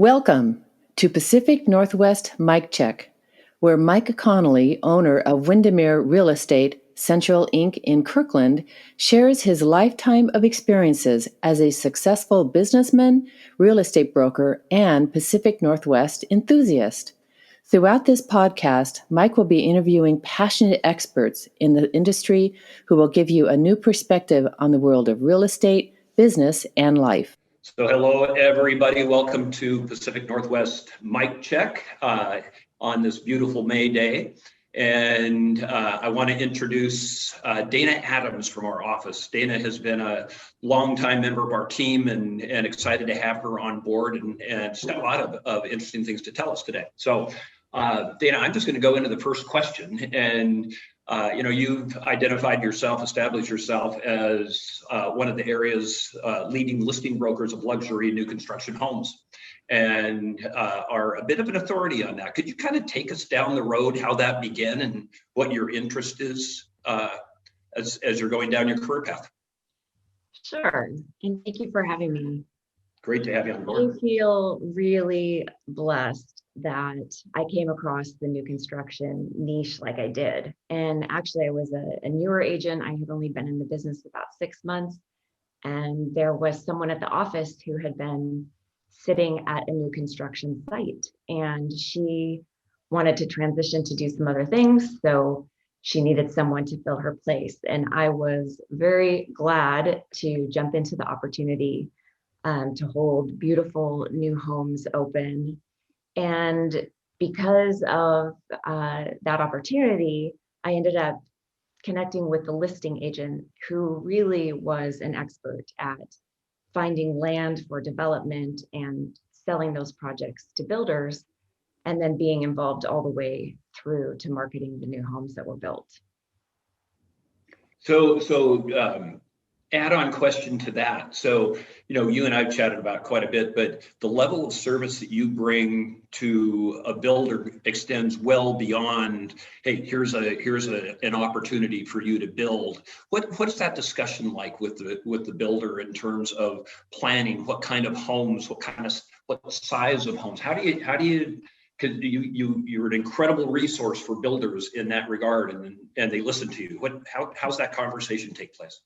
Welcome to Pacific Northwest Mike Check, where Mike Connolly, owner of Windermere Real Estate Central Inc. in Kirkland, shares his lifetime of experiences as a successful businessman, real estate broker, and Pacific Northwest enthusiast. Throughout this podcast, Mike will be interviewing passionate experts in the industry who will give you a new perspective on the world of real estate, business, and life. So hello, everybody. Welcome to Pacific Northwest Mike Check on this beautiful May day. And I want to introduce Dana Adams from our office. Dana has been a longtime member of our team and excited to have her on board and just got a lot of interesting things to tell us today. So Dana, I'm just going to go into the first question. And you've identified yourself, established yourself as one of the area's leading listing brokers of luxury new construction homes, and are a bit of an authority on that. Could you kind of take us down the road, how that began and what your interest is as you're going down your career path? Sure, and thank you for having me. Great to have you on board. I feel really blessed that I came across the new construction niche like I did. And actually, I was a newer agent. I had only been in the business about 6 months. And there was someone at the office who had been sitting at a new construction site. And she wanted to transition to do some other things. So she needed someone to fill her place. And I was very glad to jump into the opportunity to hold beautiful new homes open. And because of that opportunity, I ended up connecting with the listing agent who really was an expert at finding land for development and selling those projects to builders, and then being involved all the way through to marketing the new homes that were built. So add-on question to that. So, you and I've chatted about quite a bit, but the level of service that you bring to a builder extends well beyond, hey, here's an opportunity for you to build. What's that discussion like with the builder in terms of planning? What kind of homes? What size of homes? How do you? Because you're an incredible resource for builders in that regard, and they listen to you. How's that conversation take place?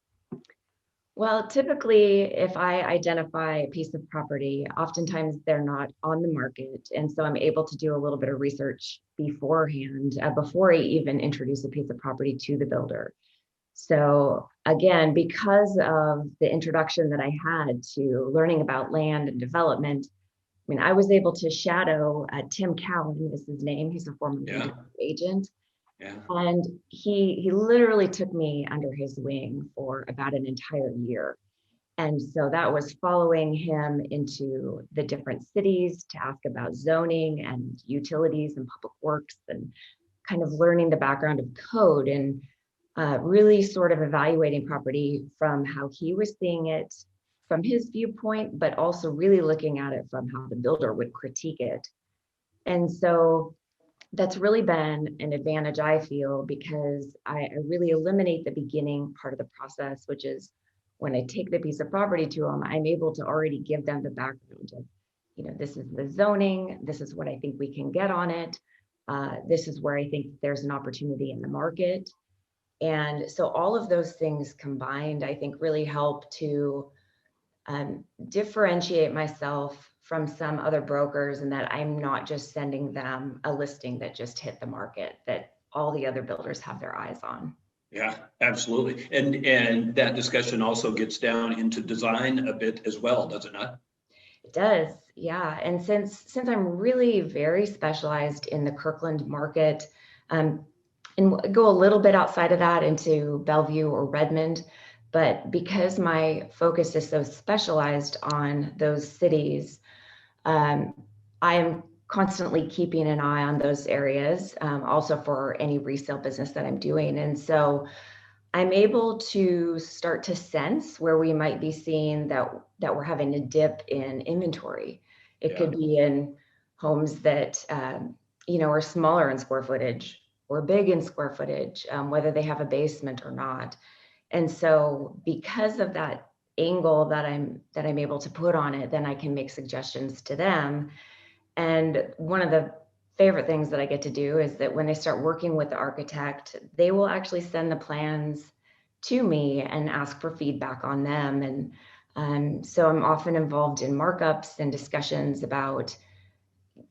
Well, typically, if I identify a piece of property, oftentimes they're not on the market. And so I'm able to do a little bit of research beforehand, before I even introduce a piece of property to the builder. So again, because of the introduction that I had to learning about land and development, I was able to shadow Tim Cowan is his name. He's a former agent. Yeah. And he literally took me under his wing for about an entire year. And so that was following him into the different cities to ask about zoning and utilities and public works, and kind of learning the background of code, and really sort of evaluating property from how he was seeing it from his viewpoint, but also really looking at it from how the builder would critique it. And so that's really been an advantage, I feel, because I really eliminate the beginning part of the process, which is when I take the piece of property to them, I'm able to already give them the background of, this is the zoning, this is what I think we can get on it, this is where I think there's an opportunity in the market. And so all of those things combined, I think, really help to differentiate myself from some other brokers, and that I'm not just sending them a listing that just hit the market, that all the other builders have their eyes on. Yeah, absolutely. And that discussion also gets down into design a bit as well, does it not? It does, yeah. And since I'm really very specialized in the Kirkland market, and go a little bit outside of that into Bellevue or Redmond, but because my focus is so specialized on those cities, I am constantly keeping an eye on those areas, also for any resale business that I'm doing. And so I'm able to start to sense where we might be seeing that we're having a dip in inventory. It could be in homes that, are smaller in square footage or big in square footage, whether they have a basement or not. And so because of that angle that I'm able to put on it, then I can make suggestions to them. And one of the favorite things that I get to do is that when they start working with the architect, they will actually send the plans to me and ask for feedback on them. And so I'm often involved in markups and discussions about,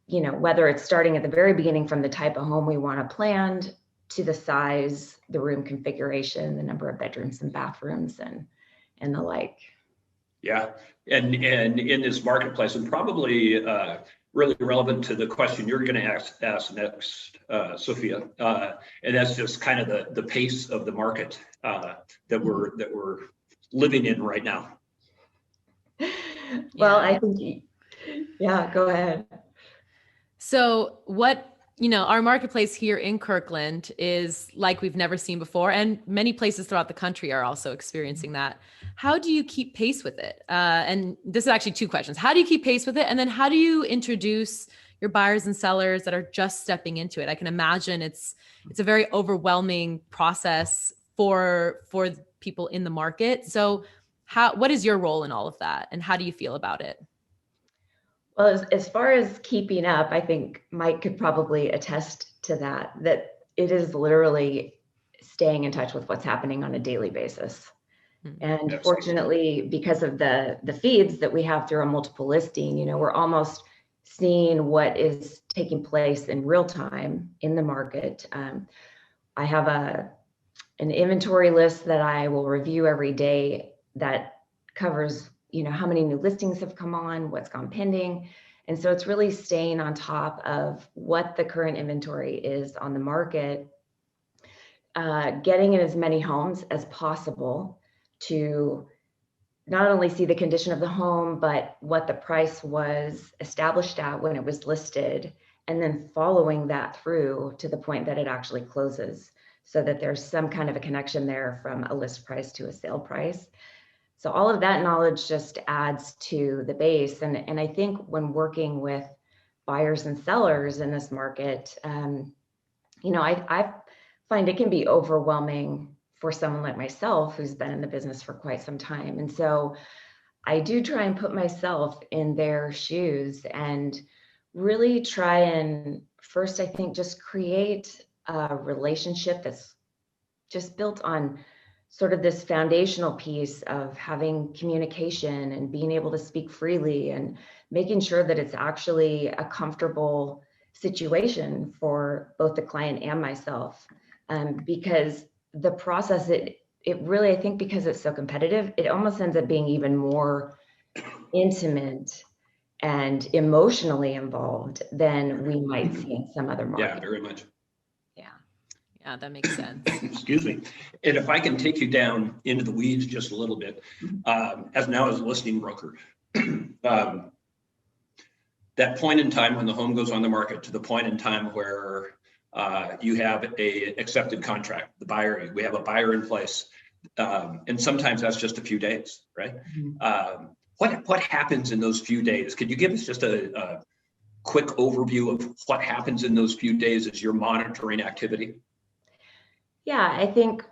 whether it's starting at the very beginning from the type of home we want to plan to the size, the room configuration, the number of bedrooms and bathrooms, and the like. Yeah, and in this marketplace, and probably really relevant to the question you're going to ask next, Sofia, and that's just kind of the pace of the market that we're living in right now. Well, I think, yeah, go ahead. So our marketplace here in Kirkland is like we've never seen before, and many places throughout the country are also experiencing that. How do you keep pace with it? And this is actually two questions. How do you keep pace with it? And then how do you introduce your buyers and sellers that are just stepping into it? I can imagine it's a very overwhelming process for people in the market. So what is your role in all of that? And how do you feel about it? Well, as far as keeping up, I think Mike could probably attest to that it is literally staying in touch with what's happening on a daily basis. And fortunately, because of the feeds that we have through our multiple listing, we're almost seeing what is taking place in real time in the market. I have an inventory list that I will review every day that covers how many new listings have come on, what's gone pending. And so it's really staying on top of what the current inventory is on the market, getting in as many homes as possible to not only see the condition of the home, but what the price was established at when it was listed, and then following that through to the point that it actually closes, so that there's some kind of a connection there from a list price to a sale price. So all of that knowledge just adds to the base. And I think when working with buyers and sellers in this market, I find it can be overwhelming for someone like myself who's been in the business for quite some time. And so I do try and put myself in their shoes and really try and first, I think, just create a relationship that's just built on sort of this foundational piece of having communication and being able to speak freely and making sure that it's actually a comfortable situation for both the client and myself. Because the process, it really, I think because it's so competitive, it almost ends up being even more intimate and emotionally involved than we might see in some other markets. Yeah, very much. Yeah, that makes sense. Excuse me. And if I can take you down into the weeds just a little bit, as a listing broker, that point in time when the home goes on the market to the point in time where you have a accepted contract, we have a buyer in place, and sometimes that's just a few days, right? Mm-hmm. What happens in those few days? Could you give us just a quick overview of what happens in those few days as you're monitoring activity? Yeah, I think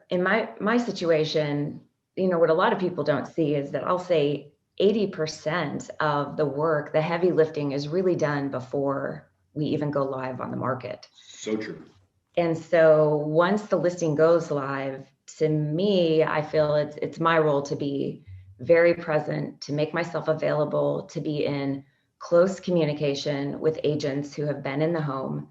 in my situation, what a lot of people don't see is that I'll say 80% of the work, the heavy lifting, is really done before we even go live on the market. So true. And so once the listing goes live, to me, I feel it's my role to be very present, to make myself available, to be in close communication with agents who have been in the home,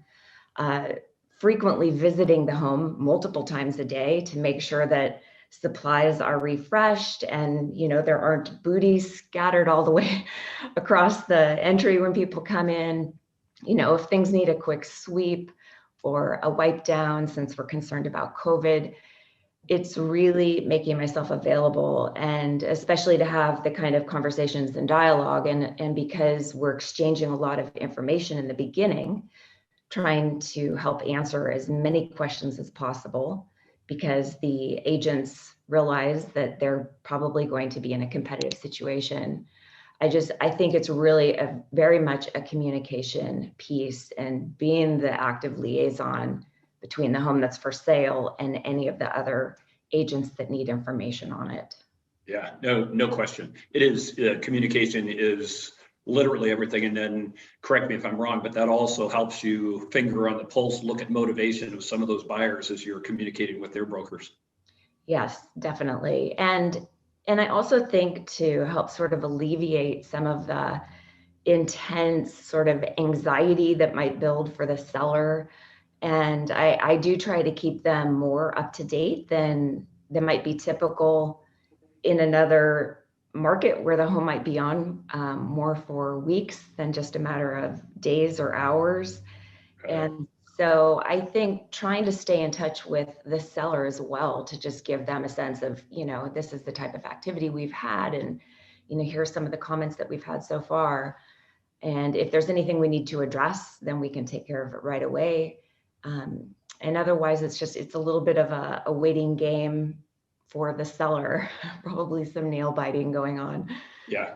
frequently visiting the home multiple times a day to make sure that supplies are refreshed and there aren't booties scattered all the way across the entry when people come in. If things need a quick sweep or a wipe down, since we're concerned about COVID, it's really making myself available, and especially to have the kind of conversations and dialogue, and because we're exchanging a lot of information in the beginning, trying to help answer as many questions as possible, because the agents realize that they're probably going to be in a competitive situation. I think it's really very much a communication piece, and being the active liaison between the home that's for sale and any of the other agents that need information on it. Yeah, no question. It is, communication is literally everything. And then correct me if I'm wrong, but that also helps you finger on the pulse, look at motivation of some of those buyers as you're communicating with their brokers. Yes, definitely. And I also think to help sort of alleviate some of the intense sort of anxiety that might build for the seller. And I do try to keep them more up to date than might be typical in another market where the home might be on more for weeks than just a matter of days or hours. And so I think trying to stay in touch with the seller as well, to just give them a sense of, this is the type of activity we've had, and, here's some of the comments that we've had so far. And if there's anything we need to address, then we can take care of it right away. And otherwise, it's a little bit of a waiting game for the seller, probably some nail biting going on. Yeah,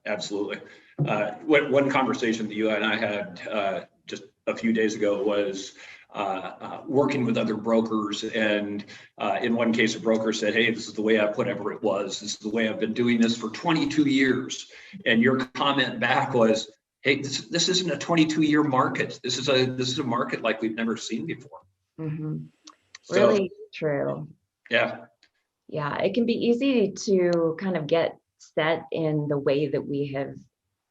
absolutely. One conversation that you and I had just a few days ago was working with other brokers. And in one case, a broker said, hey, this is the way I put ever it was. This is the way I've been doing this for 22 years. And your comment back was, hey, this isn't a 22-year market. This is a market like we've never seen before. Mm-hmm. So, really true. Yeah. Yeah, it can be easy to kind of get set in the way that we have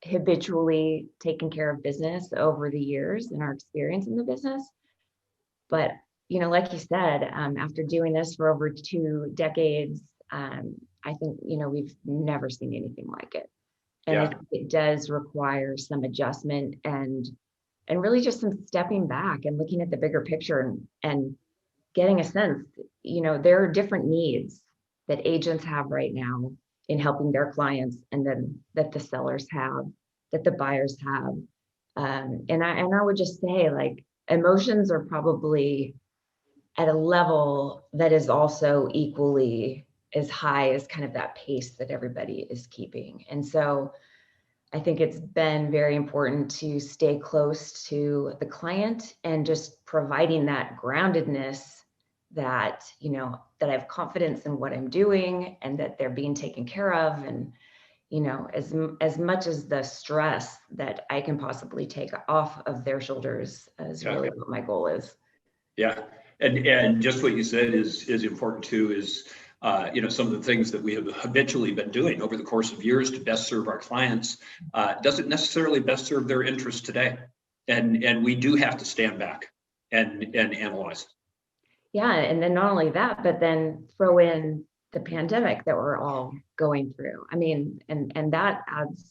habitually taken care of business over the years and our experience in the business. But, like you said, after doing this for over 2 decades, I think, we've never seen anything like it. And I think it does require some adjustment and really just some stepping back and looking at the bigger picture and getting a sense, there are different needs that agents have right now in helping their clients, and then that the sellers have, that the buyers have. And I would just say, like, emotions are probably at a level that is also equally as high as kind of that pace that everybody is keeping. And so I think it's been very important to stay close to the client and just providing that groundedness that, that I have confidence in what I'm doing and that they're being taken care of. And, as much as the stress that I can possibly take off of their shoulders is really what my goal is. Yeah. And just what you said is important too, is, some of the things that we have habitually been doing over the course of years to best serve our clients doesn't necessarily best serve their interests today. And we do have to stand back and analyze. Yeah. And then not only that, but then throw in the pandemic that we're all going through. I mean, and that adds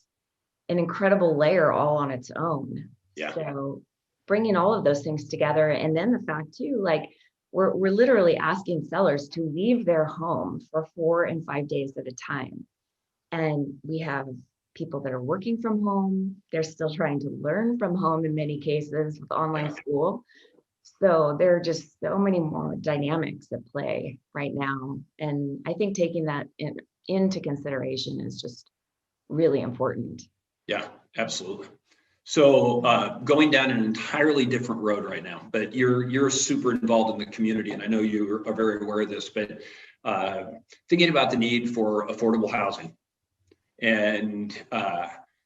an incredible layer all on its own. Yeah. So bringing all of those things together, and then the fact too, like, we're literally asking sellers to leave their home for 4 and 5 days at a time. And we have people that are working from home. They're still trying to learn from home in many cases with online school. So there are just so many more dynamics at play right now. And I think taking that into consideration is just really important. Yeah, absolutely. So going down an entirely different road right now, but you're super involved in the community, and I know you are very aware of this, but thinking about the need for affordable housing and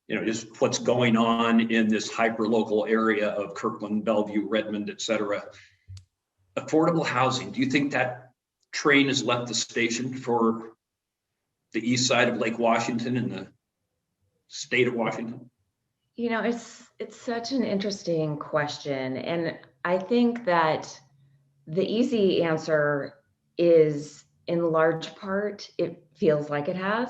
just what's going on in this hyper-local area of Kirkland, Bellevue, Redmond, et cetera. Affordable housing, do you think that train has left the station for the east side of Lake Washington and the state of Washington? It's such an interesting question. And I think that the easy answer is, in large part, it feels like it has.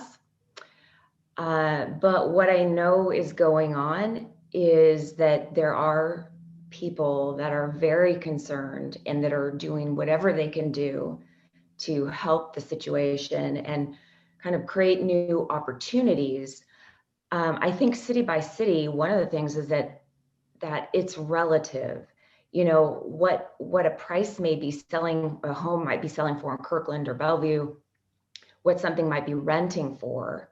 But what I know is going on is that there are people that are very concerned and that are doing whatever they can do to help the situation and kind of create new opportunities. I think city by city, one of the things is that it's relative. What a price may be selling, a home might be selling for in Kirkland or Bellevue, what something might be renting for,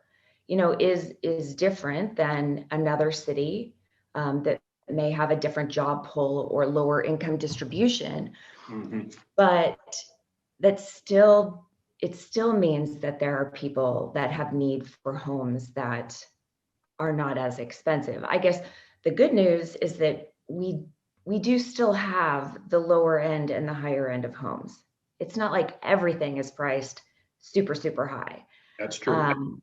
is different than another city that may have a different job pull or lower income distribution. Mm-hmm. But that still it still means that there are people that have need for homes that are not as expensive. I guess the good news is that we do still have the lower end and the higher end of homes. It's not like everything is priced super, super high. That's true.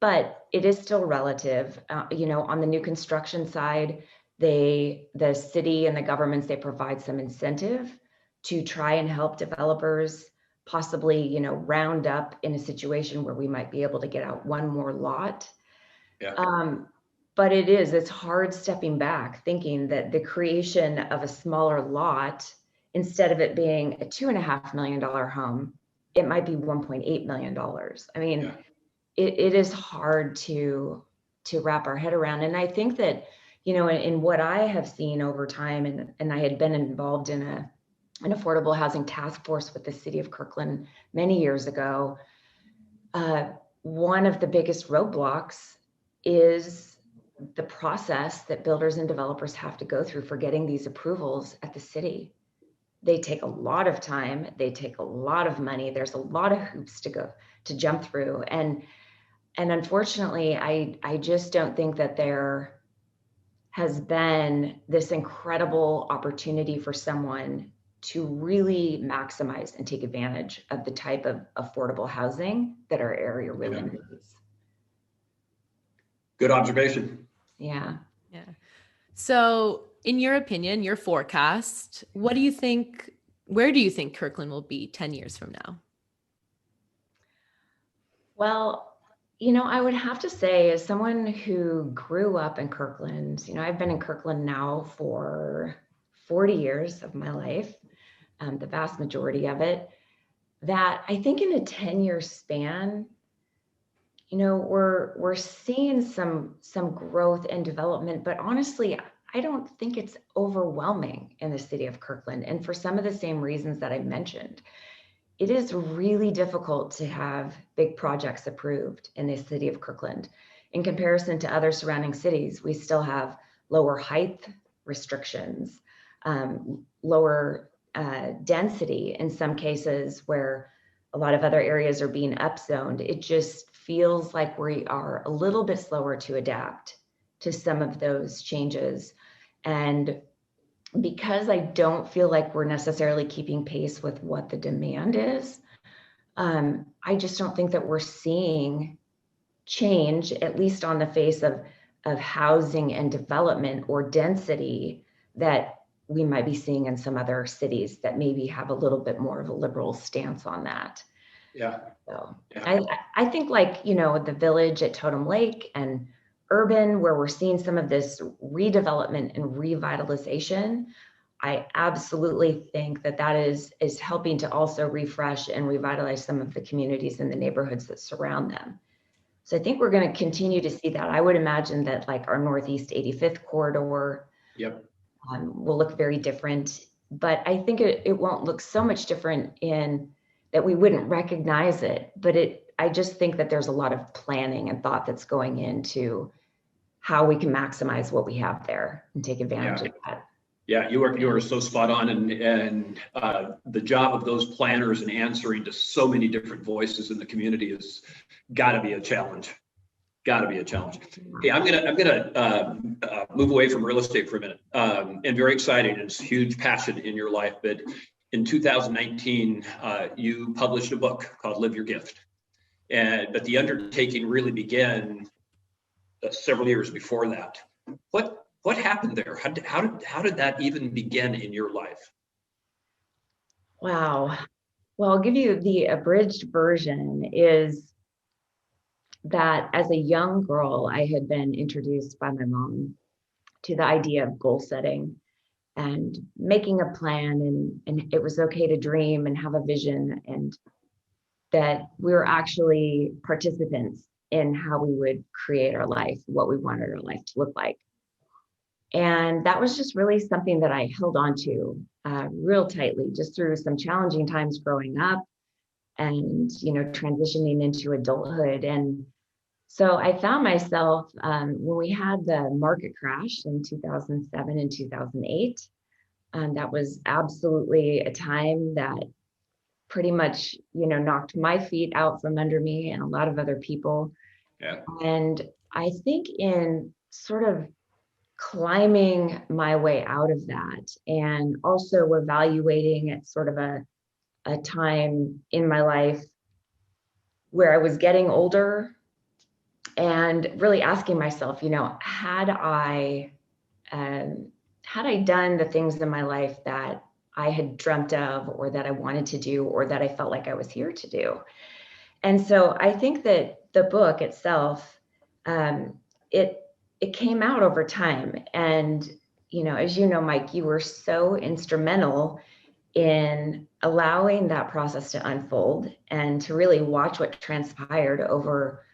But it is still relative. On the new construction side, the city and the governments, they provide some incentive to try and help developers possibly, round up in a situation where we might be able to get out one more lot. Yeah. But it's hard stepping back, thinking that the creation of a smaller lot, instead of it being a $2.5 million home, it might be $1.8 million. I mean, Yeah. it is hard to wrap our head around. And I think that, in what I have seen over time, and I had been involved in an affordable housing task force with the city of Kirkland many years ago, one of the biggest roadblocks is the process that builders and developers have to go through for getting these approvals at the city. They take a lot of time, they take a lot of money, there's a lot of hoops to jump through. And unfortunately, I just don't think that there has been this incredible opportunity for someone to really maximize and take advantage of the type of affordable housing that our area really needs. Good observation. Yeah. Yeah. So in your opinion, your forecast, where do you think Kirkland will be 10 years from now? Well, I would have to say, as someone who grew up in Kirkland, I've been in Kirkland now for 40 years of my life, the vast majority of it, that I think in a 10-year span, we're seeing some growth and development, but honestly, I don't think it's overwhelming in the city of Kirkland. And for some of the same reasons that I mentioned, it is really difficult to have big projects approved in the city of Kirkland. In comparison to other surrounding cities, we still have lower height restrictions, lower density in some cases where a lot of other areas are being upzoned. It just feels like we are a little bit slower to adapt to some of those changes. And because I don't feel like we're necessarily keeping pace with what the demand is, I just don't think that we're seeing change, at least on the face of housing and development or density, that we might be seeing in some other cities that maybe have a little bit more of a liberal stance on that. Yeah. So Yeah. I think the Village at Totem Lake and urban, where we're seeing some of this redevelopment and revitalization, I absolutely think that is helping to also refresh and revitalize some of the communities and the neighborhoods that surround them. So I think we're going to continue to see that. I would imagine that our Northeast 85th corridor will look very different, but I think it won't look so much different in that we wouldn't recognize it. But I just think that there's a lot of planning and thought that's going into how we can maximize what we have there and take advantage of that. Yeah, you are so spot on, and the job of those planners and answering to so many different voices in the community has got to be a challenge. Got to be a challenge. Hey, I'm gonna move away from real estate for a minute, and very exciting. It's a huge passion in your life, but in 2019, you published a book called "Live Your Gift," but the undertaking really began several years before that. What happened there? How did that even begin in your life? Wow. Well, I'll give you the abridged version. Is that as a young girl, I had been introduced by my mom to the idea of goal setting and making a plan, and it was okay to dream and have a vision, and that we were actually participants in how we would create our life, what we wanted our life to look like. And that was just really something that I held on to real tightly, just through some challenging times growing up and, transitioning into adulthood. And so I found myself when we had the market crash in 2007 and 2008, that was absolutely a time that pretty much, knocked my feet out from under me and a lot of other people. Yeah. And I think in sort of climbing my way out of that, and also evaluating at sort of a time in my life where I was getting older, and really asking myself, had I done the things in my life that I had dreamt of, or that I wanted to do, or that I felt like I was here to do. And so I think that the book itself, it came out over time. And, as you know, Mike, you were so instrumental in allowing that process to unfold and to really watch what transpired over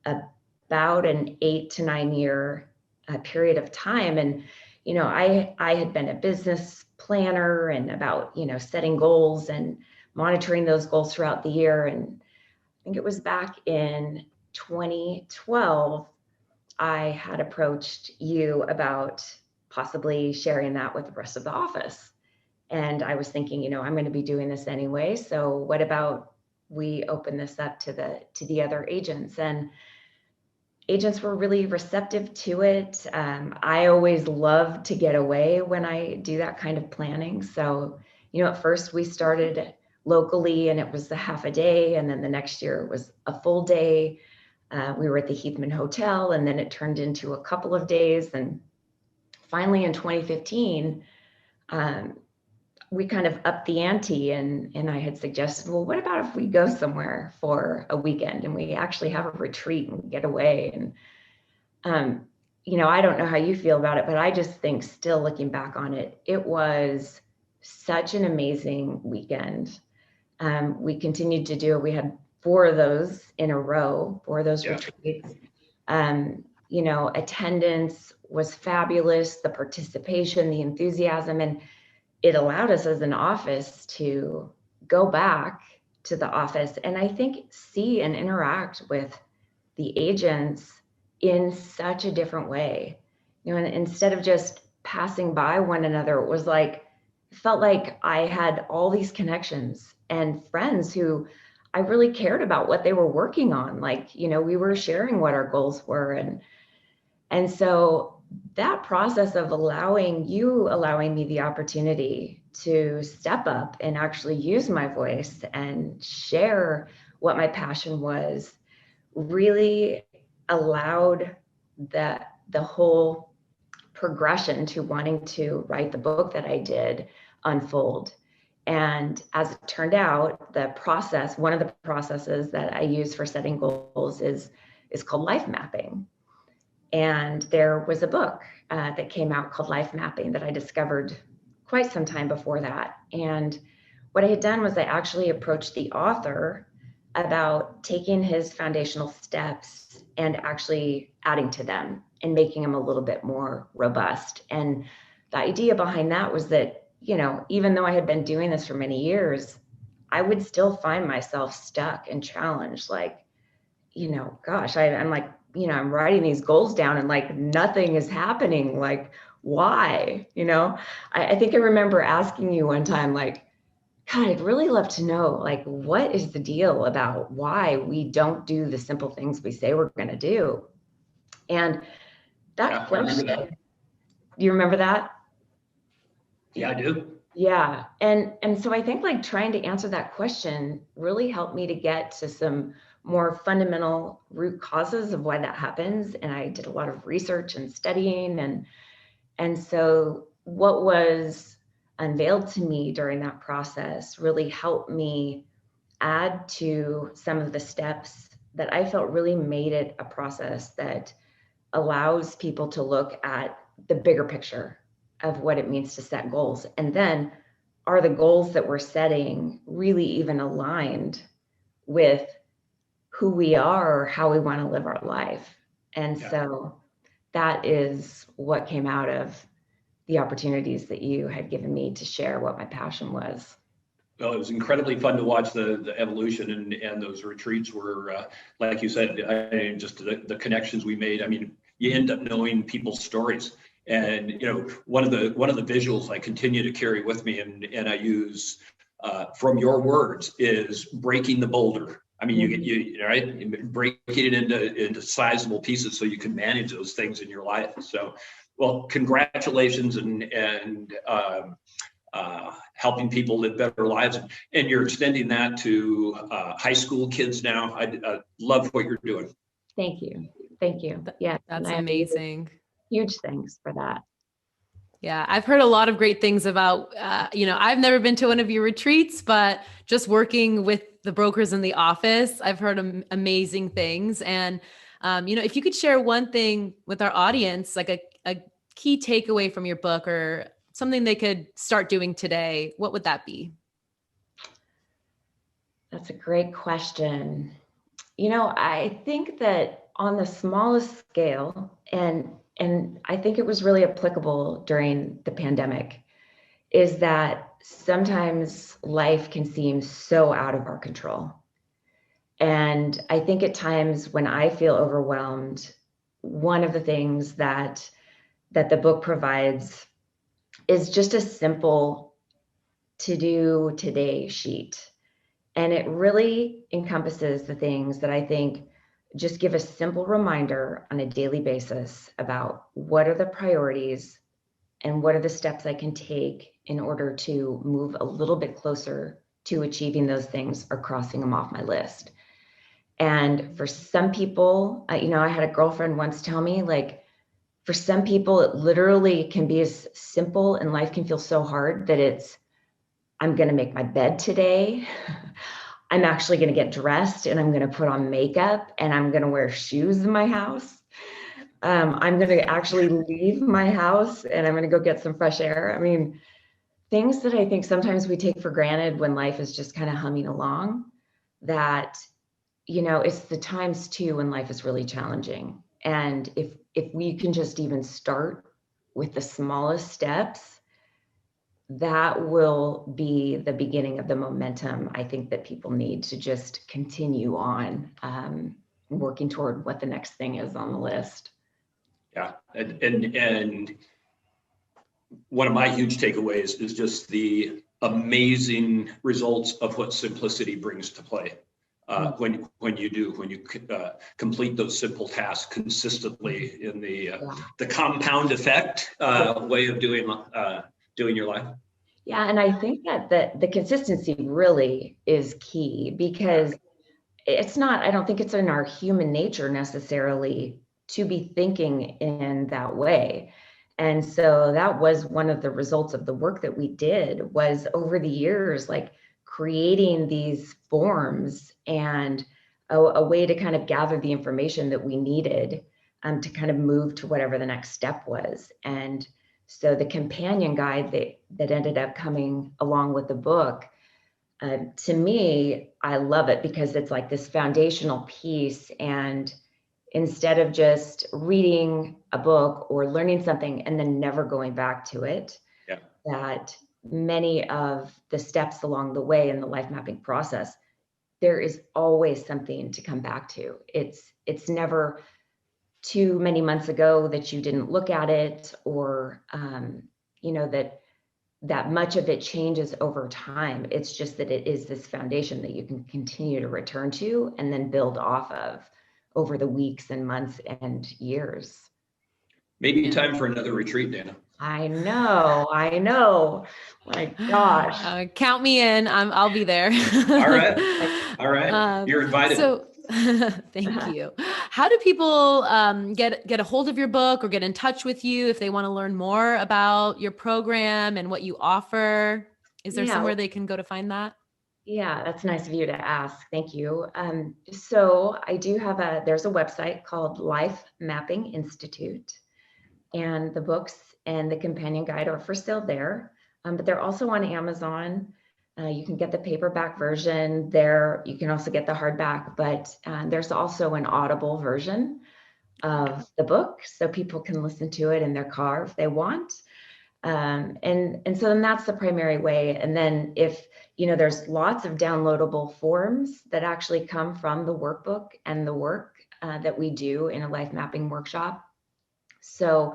about an 8 to 9 year period of time. And, I had been a business planner and about, setting goals and monitoring those goals throughout the year. And I think it was back in 2012, I had approached you about possibly sharing that with the rest of the office. And I was thinking, I'm going to be doing this anyway. So what about we open this up to the other agents? And agents were really receptive to it. I always love to get away when I do that kind of planning. So, at first we started locally and it was a half a day. And then the next year it was a full day. We were at the Heathman Hotel, and then it turned into a couple of days. And finally in 2015, we kind of upped the ante, and I had suggested, well, what about if we go somewhere for a weekend and we actually have a retreat and get away? And, I don't know how you feel about it, but I just think, still looking back on it, it was such an amazing weekend. We continued to do it. We had 4 of those in a row, 4 of those retreats. Attendance was fabulous, the participation, the enthusiasm, and it allowed us as an office to go back to the office and I think see and interact with the agents in such a different way. And instead of just passing by one another, it was like, it felt like I had all these connections and friends who I really cared about what they were working on. Like, we were sharing what our goals were. And so that process of allowing me the opportunity to step up and actually use my voice and share what my passion was really allowed the whole progression to wanting to write the book that I did unfold. And as it turned out, one of the processes that I use for setting goals is called life mapping. And there was a book that came out called Life Mapping that I discovered quite some time before that. And what I had done was I actually approached the author about taking his foundational steps and actually adding to them and making them a little bit more robust. And the idea behind that was that, even though I had been doing this for many years, I would still find myself stuck and challenged. Like, gosh, I'm like, I'm writing these goals down and like nothing is happening. Like, why? I think I remember asking you one time, like, God, I'd really love to know, like, what is the deal about why we don't do the simple things we say we're going to do? And that question, do you remember that? Yeah, I do. Yeah. And so I think like trying to answer that question really helped me to get to some more fundamental root causes of why that happens. And I did a lot of research and studying. And so what was unveiled to me during that process really helped me add to some of the steps that I felt really made it a process that allows people to look at the bigger picture of what it means to set goals. And then, are the goals that we're setting really even aligned with who we are or how we want to live our life? And so that is what came out of the opportunities that you had given me to share what my passion was. Well, it was incredibly fun to watch the evolution, and those retreats were, like you said, just the connections we made. I mean, you end up knowing people's stories. And one of the visuals I continue to carry with me, and I use from your words, is breaking the boulder. I mean, you right, breaking it into sizable pieces so you can manage those things in your life. So, well, congratulations and helping people live better lives, and you're extending that to high school kids now. I love what you're doing. Thank you. Thank you. Yeah, That's amazing. Huge thanks for that. Yeah, I've heard a lot of great things about, I've never been to one of your retreats, but just working with the brokers in the office, I've heard amazing things. And, if you could share one thing with our audience, like a key takeaway from your book or something they could start doing today, what would that be? That's a great question. I think that on the smallest scale, and I think it was really applicable during the pandemic, is that sometimes life can seem so out of our control. And I think at times when I feel overwhelmed, one of the things that the book provides is just a simple to do today sheet. And it really encompasses the things that I think just give a simple reminder on a daily basis about what are the priorities and what are the steps I can take in order to move a little bit closer to achieving those things or crossing them off my list. And for some people, I had a girlfriend once tell me, like, for some people, it literally can be as simple and life can feel so hard that it's, I'm going to make my bed today. I'm actually going to get dressed and I'm going to put on makeup and I'm going to wear shoes in my house. I'm going to actually leave my house and I'm going to go get some fresh air. I mean, things that I think sometimes we take for granted when life is just kind of humming along, that, it's the times too when life is really challenging. And if we can just even start with the smallest steps, that will be the beginning of the momentum I think that people need to just continue on working toward what the next thing is on the list. Yeah, and one of my huge takeaways is just the amazing results of what simplicity brings to play. When you complete those simple tasks consistently in the compound effect way of doing your life. Yeah, and I think that the consistency really is key, because I don't think it's in our human nature necessarily to be thinking in that way. And so that was one of the results of the work that we did, was over the years, like creating these forms and a way to kind of gather the information that we needed to kind of move to whatever the next step was. And so the companion guide that ended up coming along with the book, to me, I love it because it's like this foundational piece. And instead of just reading a book or learning something and then never going back to it, that many of the steps along the way in the life mapping process, there is always something to come back to. It's never too many months ago that you didn't look at it, or that much of it changes over time. It's just that it is this foundation that you can continue to return to and then build off of over the weeks and months and years. Maybe time for another retreat, Dana. I know. My gosh. Count me in. I'll be there. All right. You're invited. So thank you. How do people get a hold of your book or get in touch with you if they want to learn more about your program and what you offer? Is there somewhere they can go to find that? Yeah, that's nice of you to ask. Thank you. So I do have there's a website called Life Mapping Institute, and the books and the companion guide are for sale there. But they're also on Amazon. You can get the paperback version there. You can also get the hardback, but there's also an Audible version of the book, so people can listen to it in their car if they want. And so then that's the primary way. And then if, there's lots of downloadable forms that actually come from the workbook and the work that we do in a life mapping workshop. So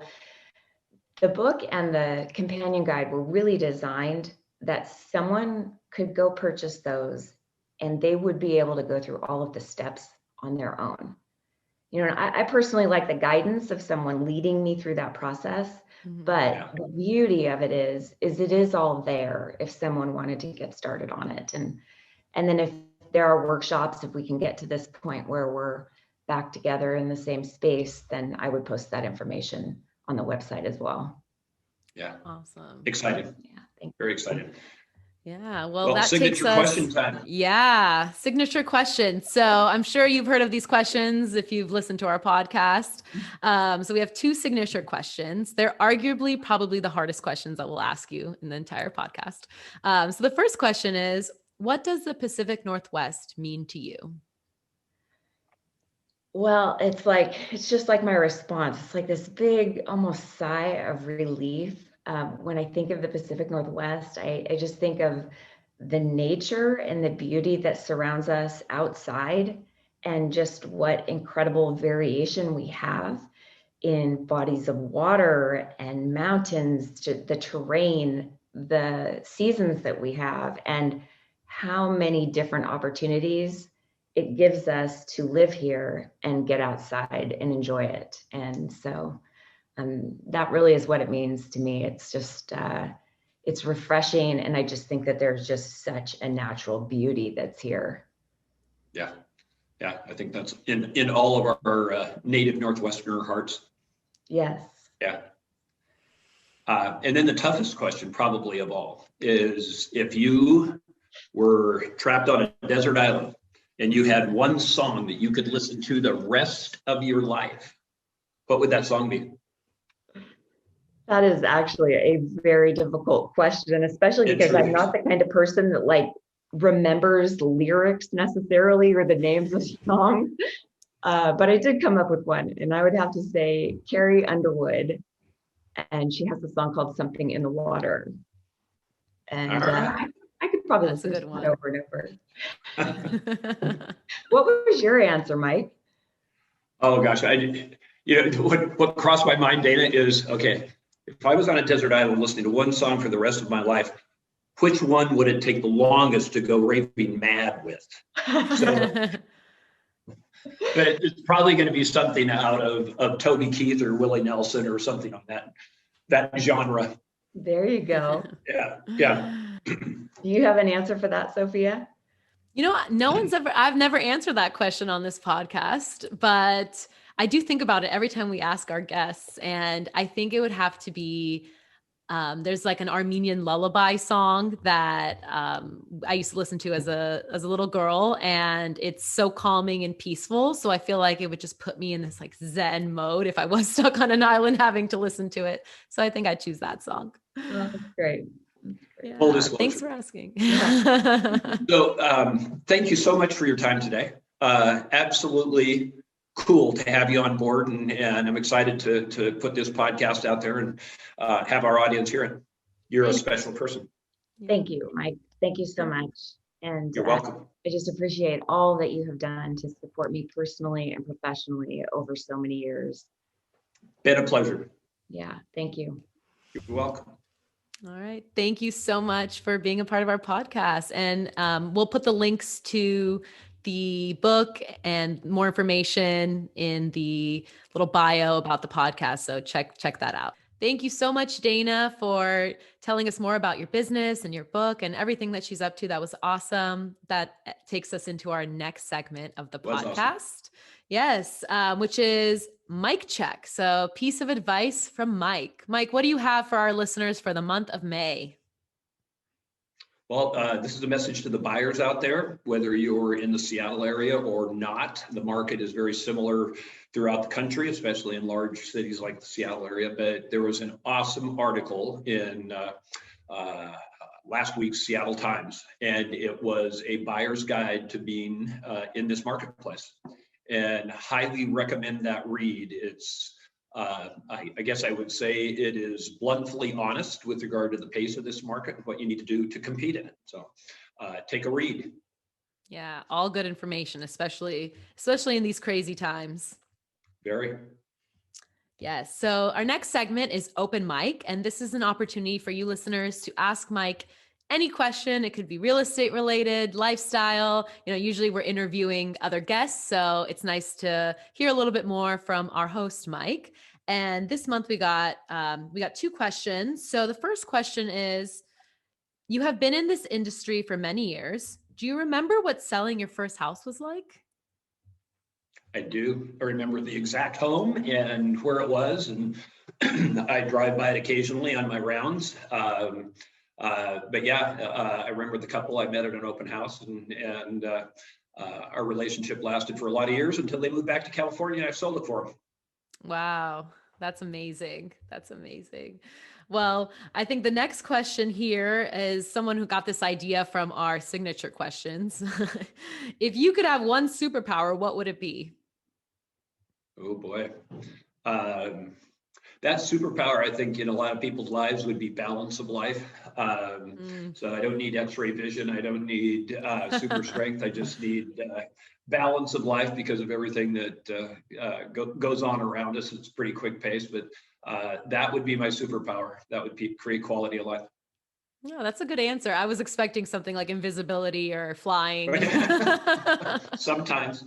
the book and the companion guide were really designed that someone could go purchase those and they would be able to go through all of the steps on their own. You know, I personally like the guidance of someone leading me through that process, but the beauty of it is it is all there if someone wanted to get started on it. And then if there are workshops, if we can get to this point where we're back together in the same space, then I would post that information on the website as well. Yeah. Awesome. Excited. Yeah, thank you. Very excited. Yeah, well, that signature takes us, question time. Yeah, signature questions. So I'm sure you've heard of these questions if you've listened to our podcast. So we have 2 signature questions. They're arguably probably the hardest questions that we'll ask you in the entire podcast. So the first question is, what does the Pacific Northwest mean to you? Well, it's just like my response. It's like this big, almost sigh of relief. When I think of the Pacific Northwest, I just think of the nature and the beauty that surrounds us outside, and just what incredible variation we have in bodies of water and mountains, the terrain, the seasons that we have, and how many different opportunities it gives us to live here and get outside and enjoy it. And so that really is what it means to me. It's just, it's refreshing. And I just think that there's just such a natural beauty that's here. Yeah. Yeah. I think that's in all of our native Northwesterner hearts. Yes. Yeah. And then the toughest question probably of all is, if you were trapped on a desert island and you had one song that you could listen to the rest of your life, what would that song be? That is actually a very difficult question, especially because I'm not the kind of person that remembers lyrics necessarily or the names of songs. But I did come up with one, and I would have to say Carrie Underwood, and she has a song called "Something in the Water." And I could probably listen to it over and over. What was your answer, Mike? Oh gosh, what crossed my mind, Dana, is, okay, if I was on a desert island listening to one song for the rest of my life, which one would it take the longest to go raving mad with? So, but it's probably going to be something out of Toby Keith or Willie Nelson or something on that genre. There you go. Yeah. Do you have an answer for that, Sophia? You know, I've never answered that question on this podcast, but I do think about it every time we ask our guests. And I think it would have to be, there's like an Armenian lullaby song that I used to listen to as a little girl, and it's so calming and peaceful. So I feel like it would just put me in this like Zen mode if I was stuck on an island having to listen to it. So I think I'd choose that song. Oh, that's great. Yeah, Full disclosure. thanks for asking. So thank you so much for your time today. Absolutely cool to have you on board, and I'm excited to put this podcast out there and have our audience hear it. You're a special person. Thank you, Mike. Thank you so much. And you're welcome. I just appreciate all that you have done to support me personally and professionally over so many years. Been a pleasure. Yeah, thank you. You're welcome. All right. Thank you so much for being a part of our podcast. And we'll put the links to the book and more information in the little bio about the podcast. So check that out. Thank you so much, Dana, for telling us more about your business and your book and everything that she's up to. That was awesome. That takes us into our next segment of the podcast. Awesome. Yes, which is Mike Check. So piece of advice from Mike. Mike, what do you have for our listeners for the month of May? Well, this is a message to the buyers out there, whether you're in the Seattle area or not. The market is very similar throughout the country, especially in large cities like the Seattle area. But there was an awesome article in last week's Seattle Times, and it was a buyer's guide to being in this marketplace. And highly recommend that read. It's, I guess I would say it is bluntly honest with regard to the pace of this market and what you need to do to compete in it. So take a read. Yeah, all good information, especially in these crazy times. Very. Yes. So our next segment is Open Mic, and this is an opportunity for you listeners to ask Mike any question. It could be real estate related, lifestyle. Usually we're interviewing other guests, so it's nice to hear a little bit more from our host, Mike. And this month we got 2 questions. So the first question is, you have been in this industry for many years. Do you remember what selling your first house was like? I do. I remember the exact home and where it was, and I drive by it occasionally on my rounds. But yeah, I remember the couple I met at an open house, and our relationship lasted for a lot of years until they moved back to California and I sold it for them. Wow, that's amazing. That's amazing. Well, I think the next question here is someone who got this idea from our signature questions. If you could have one superpower, what would it be? Oh boy. That superpower, I think, in a lot of people's lives would be balance of life. So I don't need X-ray vision. I don't need super strength. I just need balance of life because of everything that goes on around us. It's pretty quick pace, but that would be my superpower. That would create quality of life. No, that's a good answer. I was expecting something like invisibility or flying. Sometimes.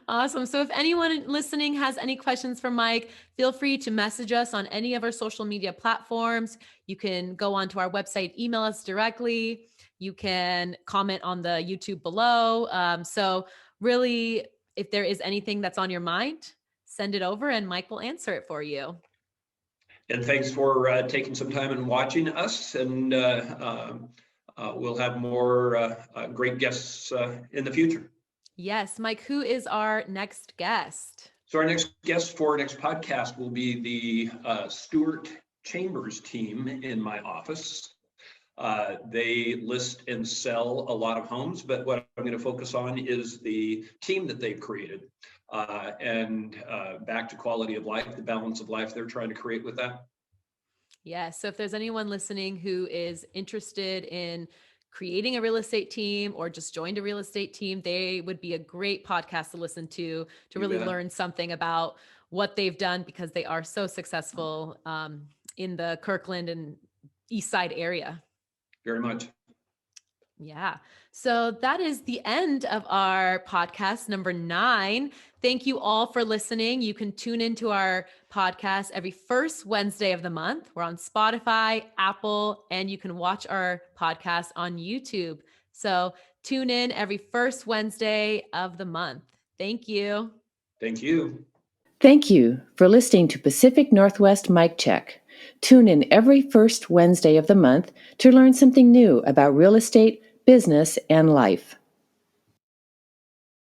Awesome. So if anyone listening has any questions for Mike, feel free to message us on any of our social media platforms. You can go onto our website, email us directly. You can comment on the YouTube below. So really, if there is anything that's on your mind, send it over and Mike will answer it for you. And thanks for taking some time and watching us. And we'll have more great guests in the future. Yes. Mike, who is our next guest? So our next guest for our next podcast will be the Stuart Chambers team in my office. They list and sell a lot of homes, but what I'm going to focus on is the team that they've created and back to quality of life, the balance of life they're trying to create with that. Yes. So if there's anyone listening who is interested in creating a real estate team or just joined a real estate team, they would be a great podcast to listen to really learn something about what they've done, because they are so successful in the Kirkland and East Side area. Very much. Yeah. So that is the end of our podcast number 9. Thank you all for listening. You can tune into our podcast every first Wednesday of the month. We're on Spotify, Apple, and you can watch our podcast on YouTube. So tune in every first Wednesday of the month. Thank you. Thank you. Thank you for listening to Pacific Northwest Mike Check. Tune in every first Wednesday of the month to learn something new about real estate, business, and life.